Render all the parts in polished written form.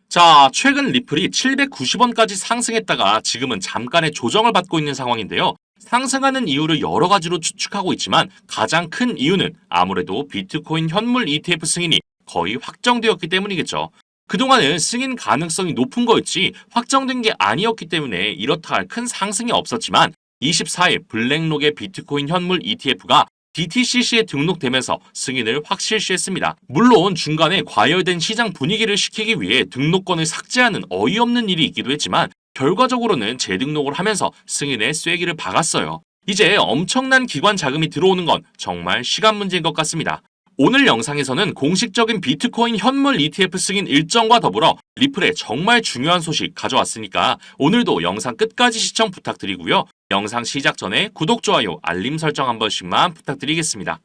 자, 최근 리플이 790원까지 상승했다가 지금은 잠깐의 조정을 받고 있는 상황인데요. 상승하는 이유를 여러 가지로 추측하고 있지만 가장 큰 이유는 아무래도 비트코인 현물 ETF 승인이 거의 확정되었기 때문이겠죠. 그동안은 승인 가능성이 높은 거였지 확정된 게 아니었기 때문에 이렇다 할 큰 상승이 없었지만 24일 블랙록의 비트코인 현물 ETF가 DTCC에 등록되면서 승인을 확실시했습니다. 물론 중간에 과열된 시장 분위기를 식히기 위해 등록권을 삭제하는 어이없는 일이 있기도 했지만 결과적으로는 재등록을 하면서 승인의 쐐기를 박았어요. 이제 엄청난 기관 자금이 들어오는 건 정말 시간 문제인 것 같습니다. 오늘 영상에서는 공식적인 비트코인 현물 ETF 승인 일정과 더불어 리플의 정말 중요한 소식 가져왔으니까 오늘도 영상 끝까지 시청 부탁드리고요. 영상 시작 전에 구독, 좋아요, 알림 설정 한 번씩만 부탁드리겠습니다.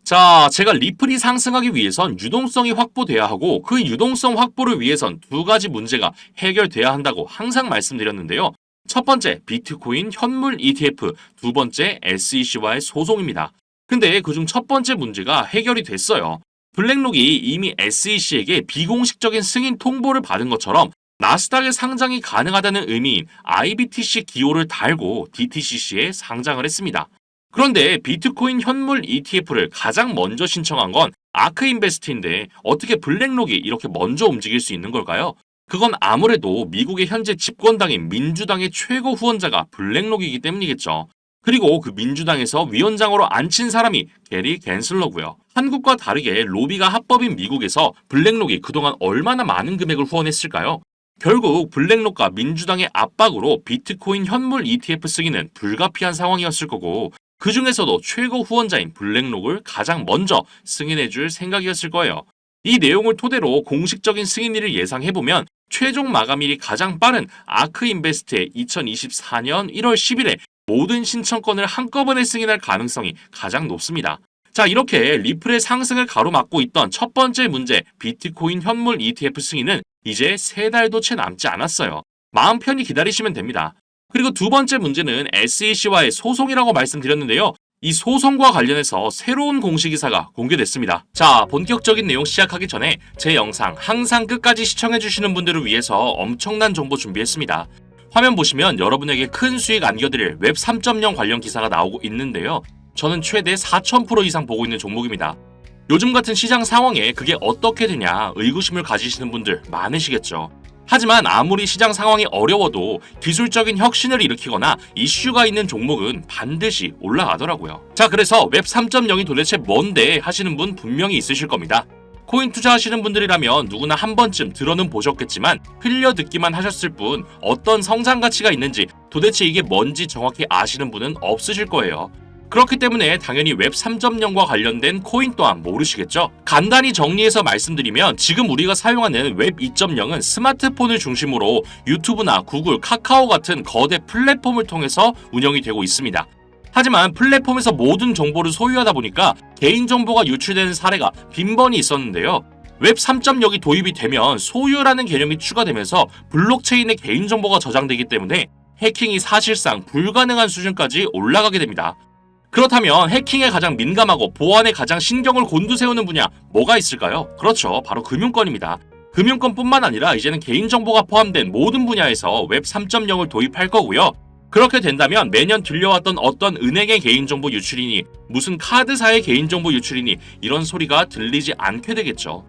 자, 제가 리플이 상승하기 위해선 유동성이 확보돼야 하고 그 유동성 확보를 위해선 두 가지 문제가 해결돼야 한다고 항상 말씀드렸는데요. 첫 번째, 비트코인 현물 ETF, 두 번째, SEC와의 소송입니다. 근데 그중 첫 번째 문제가 해결이 됐어요. 블랙록이 이미 SEC에게 비공식적인 승인 통보를 받은 것처럼 나스닥에 상장이 가능하다는 의미인 IBTC 기호를 달고 DTCC에 상장을 했습니다. 그런데 비트코인 현물 ETF를 가장 먼저 신청한 건 아크인베스트인데 어떻게 블랙록이 이렇게 먼저 움직일 수 있는 걸까요? 그건 아무래도 미국의 현재 집권당인 민주당의 최고 후원자가 블랙록이기 때문이겠죠. 그리고 그 민주당에서 위원장으로 앉힌 사람이 게리 갠슬러고요. 한국과 다르게 로비가 합법인 미국에서 블랙록이 그동안 얼마나 많은 금액을 후원했을까요? 결국 블랙록과 민주당의 압박으로 비트코인 현물 ETF 승인은 불가피한 상황이었을 거고 그 중에서도 최고 후원자인 블랙록을 가장 먼저 승인해줄 생각이었을 거예요. 이 내용을 토대로 공식적인 승인일을 예상해보면 최종 마감일이 가장 빠른 아크인베스트의 2024년 1월 10일에 모든 신청권을 한꺼번에 승인할 가능성이 가장 높습니다. 자, 이렇게 리플의 상승을 가로막고 있던 첫 번째 문제, 비트코인 현물 ETF 승인은 이제 3달도 채 남지 않았어요. 마음 편히 기다리시면 됩니다. 그리고 두 번째 문제는 SEC와의 소송이라고 말씀드렸는데요. 이 소송과 관련해서 새로운 공식 기사가 공개됐습니다. 자, 본격적인 내용 시작하기 전에 제 영상 항상 끝까지 시청해주시는 분들을 위해서 엄청난 정보 준비했습니다. 화면 보시면 여러분에게 큰 수익 안겨드릴 웹 3.0 관련 기사가 나오고 있는데요. 저는 최대 4000% 이상 보고 있는 종목입니다. 요즘 같은 시장 상황에 그게 어떻게 되냐 의구심을 가지시는 분들 많으시겠죠. 하지만 아무리 시장 상황이 어려워도 기술적인 혁신을 일으키거나 이슈가 있는 종목은 반드시 올라가더라고요. 자, 그래서 웹 3.0이 도대체 뭔데 하시는 분 분명히 있으실 겁니다. 코인 투자하시는 분들이라면 누구나 한 번쯤 들어는 보셨겠지만 흘려 듣기만 하셨을 뿐 어떤 성장 가치가 있는지 도대체 이게 뭔지 정확히 아시는 분은 없으실 거예요. 그렇기 때문에 당연히 웹 3.0과 관련된 코인 또한 모르시겠죠? 간단히 정리해서 말씀드리면 지금 우리가 사용하는 웹 2.0은 스마트폰을 중심으로 유튜브나 구글, 카카오 같은 거대 플랫폼을 통해서 운영이 되고 있습니다. 하지만 플랫폼에서 모든 정보를 소유하다 보니까 개인정보가 유출되는 사례가 빈번히 있었는데요. 웹 3.0이 도입이 되면 소유라는 개념이 추가되면서 블록체인의 개인정보가 저장되기 때문에 해킹이 사실상 불가능한 수준까지 올라가게 됩니다. 그렇다면 해킹에 가장 민감하고 보안에 가장 신경을 곤두세우는 분야 뭐가 있을까요? 그렇죠, 바로 금융권입니다. 금융권뿐만 아니라 이제는 개인정보가 포함된 모든 분야에서 웹 3.0을 도입할 거고요. 그렇게 된다면 매년 들려왔던 어떤 은행의 개인정보 유출이니 무슨 카드사의 개인정보 유출이니 이런 소리가 들리지 않게 되겠죠.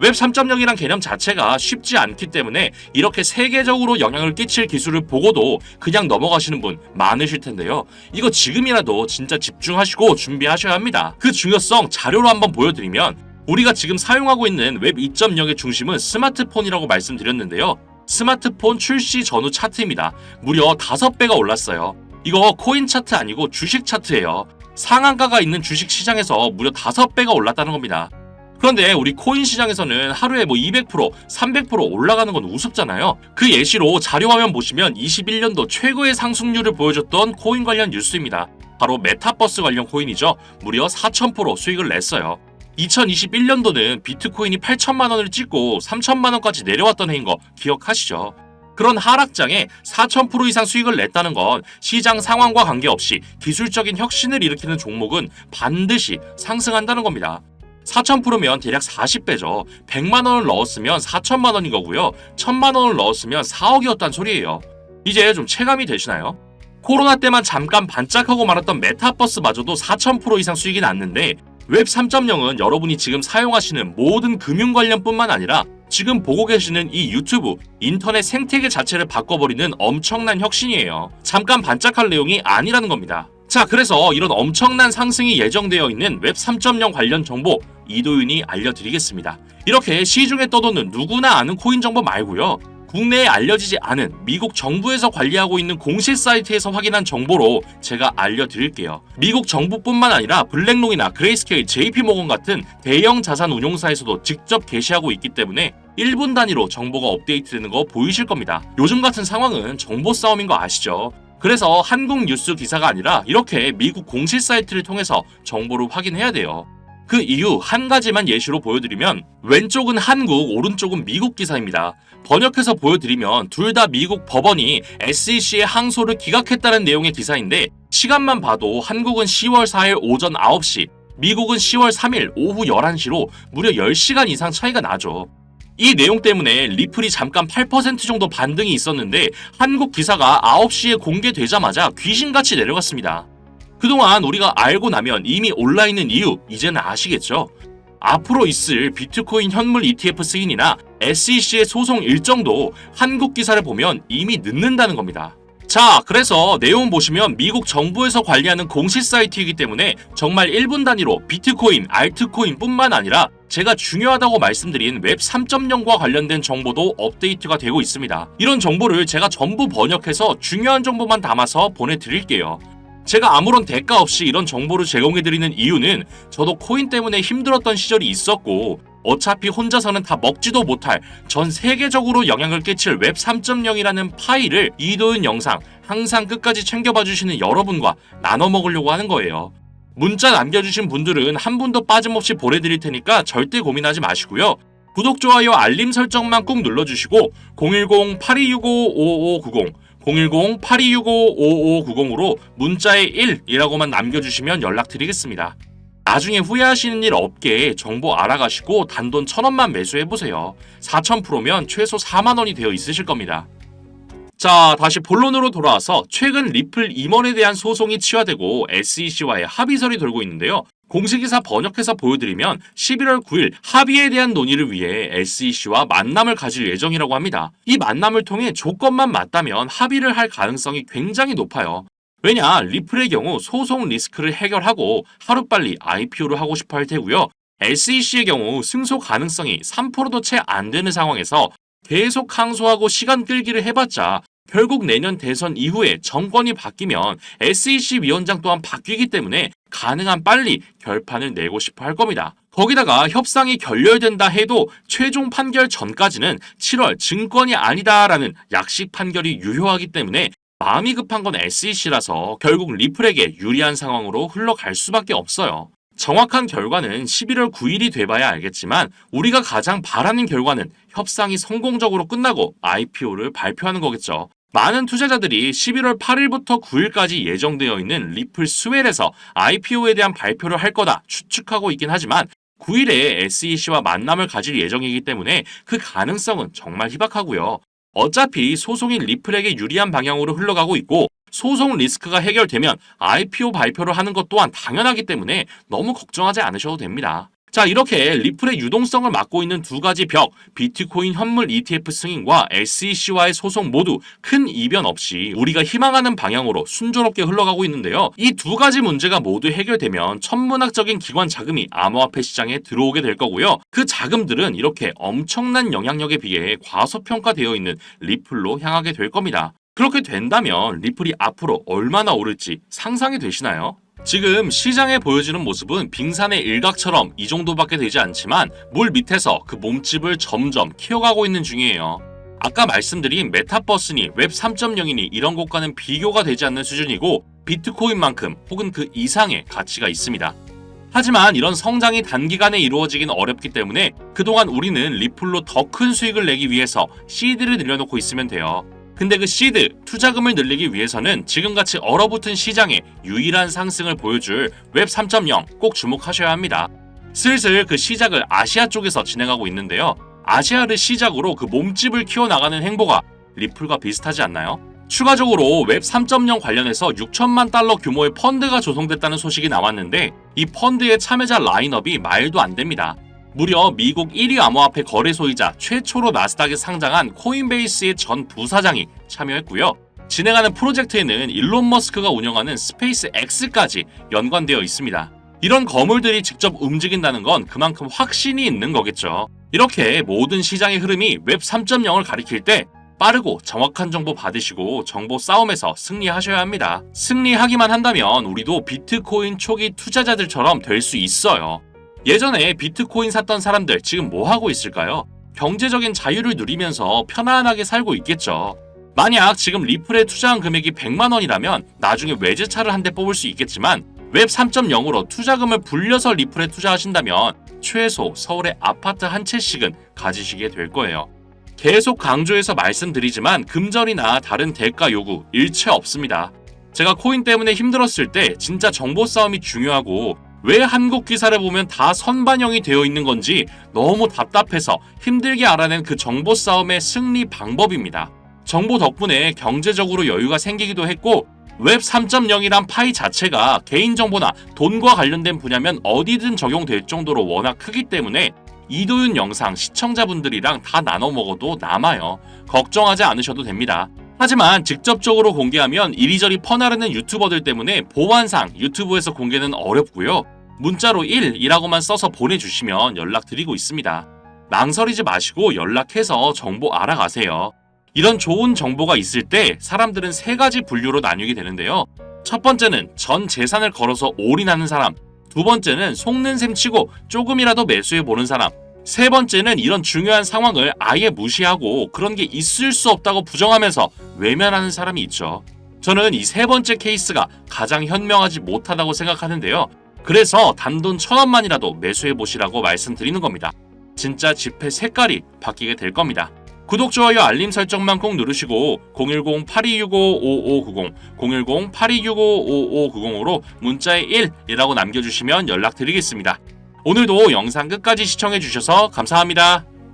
웹 3.0이란 개념 자체가 쉽지 않기 때문에 이렇게 세계적으로 영향을 끼칠 기술을 보고도 그냥 넘어가시는 분 많으실 텐데요. 이거 지금이라도 진짜 집중하시고 준비하셔야 합니다. 그 중요성 자료로 한번 보여드리면 우리가 지금 사용하고 있는 웹 2.0의 중심은 스마트폰이라고 말씀드렸는데요. 스마트폰 출시 전후 차트입니다. 무려 5배가 올랐어요. 이거 코인 차트 아니고 주식 차트예요. 상한가가 있는 주식 시장에서 무려 5배가 올랐다는 겁니다. 그런데 우리 코인 시장에서는 하루에 200%, 300% 올라가는 건 우습잖아요. 그 예시로 자료화면 보시면 21년도 최고의 상승률을 보여줬던 코인 관련 뉴스입니다. 바로 메타버스 관련 코인이죠. 무려 4000% 수익을 냈어요. 2021년도는 비트코인이 8천만 원을 찍고 3천만 원까지 내려왔던 해인 거 기억하시죠? 그런 하락장에 4000% 이상 수익을 냈다는 건 시장 상황과 관계없이 기술적인 혁신을 일으키는 종목은 반드시 상승한다는 겁니다. 4000%면 대략 40배죠. 100만 원을 넣었으면 4천만 원인 거고요. 1000만 원을 넣었으면 4억이었단 소리예요. 이제 좀 체감이 되시나요? 코로나 때만 잠깐 반짝하고 말았던 메타버스마저도 4000% 이상 수익이 났는데 웹 3.0은 여러분이 지금 사용하시는 모든 금융 관련뿐만 아니라 지금 보고 계시는 이 유튜브, 인터넷 생태계 자체를 바꿔버리는 엄청난 혁신이에요. 잠깐 반짝할 내용이 아니라는 겁니다. 자, 그래서 이런 엄청난 상승이 예정되어 있는 웹 3.0 관련 정보 이도윤이 알려드리겠습니다. 이렇게 시중에 떠도는 누구나 아는 코인 정보 말고요. 국내에 알려지지 않은 미국 정부에서 관리하고 있는 공식 사이트에서 확인한 정보로 제가 알려드릴게요. 미국 정부뿐만 아니라 블랙록이나 그레이스케일, JP모건 같은 대형 자산 운용사에서도 직접 게시하고 있기 때문에 1분 단위로 정보가 업데이트되는 거 보이실 겁니다. 요즘 같은 상황은 정보 싸움인 거 아시죠? 그래서 한국 뉴스 기사가 아니라 이렇게 미국 공식 사이트를 통해서 정보를 확인해야 돼요. 그 이유 한 가지만 예시로 보여드리면 왼쪽은 한국, 오른쪽은 미국 기사입니다. 번역해서 보여드리면 둘 다 미국 법원이 SEC의 항소를 기각했다는 내용의 기사인데 시간만 봐도 한국은 10월 4일 오전 9시, 미국은 10월 3일 오후 11시로 무려 10시간 이상 차이가 나죠. 이 내용 때문에 리플이 잠깐 8% 정도 반등이 있었는데 한국 기사가 9시에 공개되자마자 귀신같이 내려갔습니다. 그동안 우리가 알고 나면 이미 올라있는 이유 이제는 아시겠죠? 앞으로 있을 비트코인 현물 ETF 승인이나 SEC의 소송 일정도 한국 기사를 보면 이미 늦는다는 겁니다. 자, 그래서 내용 보시면 미국 정부에서 관리하는 공식 사이트이기 때문에 정말 1분 단위로 비트코인, 알트코인 뿐만 아니라 제가 중요하다고 말씀드린 웹 3.0과 관련된 정보도 업데이트가 되고 있습니다. 이런 정보를 제가 전부 번역해서 중요한 정보만 담아서 보내드릴게요. 제가 아무런 대가 없이 이런 정보를 제공해드리는 이유는 저도 코인 때문에 힘들었던 시절이 있었고 어차피 혼자서는 다 먹지도 못할 전 세계적으로 영향을 끼칠 웹 3.0이라는 파일을 이도윤 영상 항상 끝까지 챙겨봐 주시는 여러분과 나눠 먹으려고 하는 거예요. 문자 남겨주신 분들은 한 분도 빠짐없이 보내드릴 테니까 절대 고민하지 마시고요. 구독, 좋아요, 알림 설정만 꾹 눌러주시고 010-8265-5590 010-8265-5590으로 문자에 1이라고만 남겨주시면 연락드리겠습니다. 나중에 후회하시는 일 없게 정보 알아가시고 단돈 1000원만 매수해보세요. 4000%면 최소 4만원이 되어 있으실 겁니다. 자, 다시 본론으로 돌아와서 최근 리플 임원에 대한 소송이 치화되고 SEC와의 합의설이 돌고 있는데요. 공식기사 번역해서 보여드리면 11월 9일 합의에 대한 논의를 위해 SEC와 만남을 가질 예정이라고 합니다. 이 만남을 통해 조건만 맞다면 합의를 할 가능성이 굉장히 높아요. 왜냐, 리플의 경우 소송 리스크를 해결하고 하루빨리 IPO를 하고 싶어 할 테고요. SEC의 경우 승소 가능성이 3%도 채 안 되는 상황에서 계속 항소하고 시간 끌기를 해봤자 결국 내년 대선 이후에 정권이 바뀌면 SEC 위원장 또한 바뀌기 때문에 가능한 빨리 결판을 내고 싶어 할 겁니다. 거기다가 협상이 결렬된다 해도 최종 판결 전까지는 7월 증권이 아니다라는 약식 판결이 유효하기 때문에 마음이 급한 건 SEC라서 결국 리플에게 유리한 상황으로 흘러갈 수밖에 없어요. 정확한 결과는 11월 9일이 돼봐야 알겠지만 우리가 가장 바라는 결과는 협상이 성공적으로 끝나고 IPO를 발표하는 거겠죠. 많은 투자자들이 11월 8일부터 9일까지 예정되어 있는 리플 스웰에서 IPO에 대한 발표를 할 거다 추측하고 있긴 하지만 9일에 SEC와 만남을 가질 예정이기 때문에 그 가능성은 정말 희박하고요. 어차피 소송이 리플에게 유리한 방향으로 흘러가고 있고 소송 리스크가 해결되면 IPO 발표를 하는 것 또한 당연하기 때문에 너무 걱정하지 않으셔도 됩니다. 자, 이렇게 리플의 유동성을 막고 있는 두 가지 벽, 비트코인 현물 ETF 승인과 SEC와의 소송 모두 큰 이변 없이 우리가 희망하는 방향으로 순조롭게 흘러가고 있는데요. 이 두 가지 문제가 모두 해결되면 천문학적인 기관 자금이 암호화폐 시장에 들어오게 될 거고요. 그 자금들은 이렇게 엄청난 영향력에 비해 과소평가되어 있는 리플로 향하게 될 겁니다. 그렇게 된다면 리플이 앞으로 얼마나 오를지 상상이 되시나요? 지금 시장에 보여지는 모습은 빙산의 일각처럼 이 정도밖에 되지 않지만 물 밑에서 그 몸집을 점점 키워가고 있는 중이에요. 아까 말씀드린 메타버스니 웹 3.0이니 이런 것과는 비교가 되지 않는 수준이고 비트코인만큼 혹은 그 이상의 가치가 있습니다. 하지만 이런 성장이 단기간에 이루어지긴 어렵기 때문에 그동안 우리는 리플로 더 큰 수익을 내기 위해서 시드를 늘려놓고 있으면 돼요. 근데 그 시드, 투자금을 늘리기 위해서는 지금같이 얼어붙은 시장에 유일한 상승을 보여줄 웹 3.0 꼭 주목하셔야 합니다. 슬슬 그 시작을 아시아 쪽에서 진행하고 있는데요. 아시아를 시작으로 그 몸집을 키워나가는 행보가 리플과 비슷하지 않나요? 추가적으로 웹 3.0 관련해서 6천만 달러 규모의 펀드가 조성됐다는 소식이 나왔는데 이 펀드의 참여자 라인업이 말도 안 됩니다. 무려 미국 1위 암호화폐 거래소이자 최초로 나스닥에 상장한 코인베이스의 전 부사장이 참여했고요. 진행하는 프로젝트에는 일론 머스크가 운영하는 스페이스 X까지 연관되어 있습니다. 이런 거물들이 직접 움직인다는 건 그만큼 확신이 있는 거겠죠. 이렇게 모든 시장의 흐름이 웹 3.0을 가리킬 때 빠르고 정확한 정보 받으시고 정보 싸움에서 승리하셔야 합니다. 승리하기만 한다면 우리도 비트코인 초기 투자자들처럼 될 수 있어요. 예전에 비트코인 샀던 사람들 지금 뭐 하고 있을까요? 경제적인 자유를 누리면서 편안하게 살고 있겠죠. 만약 지금 리플에 투자한 금액이 100만 원이라면 나중에 외제차를 한 대 뽑을 수 있겠지만 웹 3.0으로 투자금을 불려서 리플에 투자하신다면 최소 서울의 아파트 한 채씩은 가지시게 될 거예요. 계속 강조해서 말씀드리지만 금전이나 다른 대가 요구 일체 없습니다. 제가 코인 때문에 힘들었을 때 진짜 정보 싸움이 중요하고 왜 한국 기사를 보면 다 선반영이 되어 있는 건지 너무 답답해서 힘들게 알아낸 그 정보 싸움의 승리 방법입니다. 정보 덕분에 경제적으로 여유가 생기기도 했고 웹 3.0이란 파이 자체가 개인정보나 돈과 관련된 분야면 어디든 적용될 정도로 워낙 크기 때문에 이도윤 영상 시청자분들이랑 다 나눠 먹어도 남아요. 걱정하지 않으셔도 됩니다. 하지만 직접적으로 공개하면 이리저리 퍼나르는 유튜버들 때문에 보안상 유튜브에서 공개는 어렵고요. 문자로 1이라고만 써서 보내주시면 연락드리고 있습니다. 망설이지 마시고 연락해서 정보 알아가세요. 이런 좋은 정보가 있을 때 사람들은 세 가지 분류로 나뉘게 되는데요. 첫 번째는 전 재산을 걸어서 올인하는 사람, 두 번째는 속는 셈 치고 조금이라도 매수해보는 사람, 세 번째는 이런 중요한 상황을 아예 무시하고 그런 게 있을 수 없다고 부정하면서 외면하는 사람이 있죠. 저는 이 세 번째 케이스가 가장 현명하지 못하다고 생각하는데요. 그래서 단돈 1,000원만이라도 매수해보시라고 말씀드리는 겁니다. 진짜 지폐 색깔이 바뀌게 될 겁니다. 구독, 좋아요, 알림 설정만 꼭 누르시고 010-8265-5590, 010-8265-5590으로 문자에 1이라고 남겨주시면 연락드리겠습니다. 오늘도 영상 끝까지 시청해주셔서 감사합니다.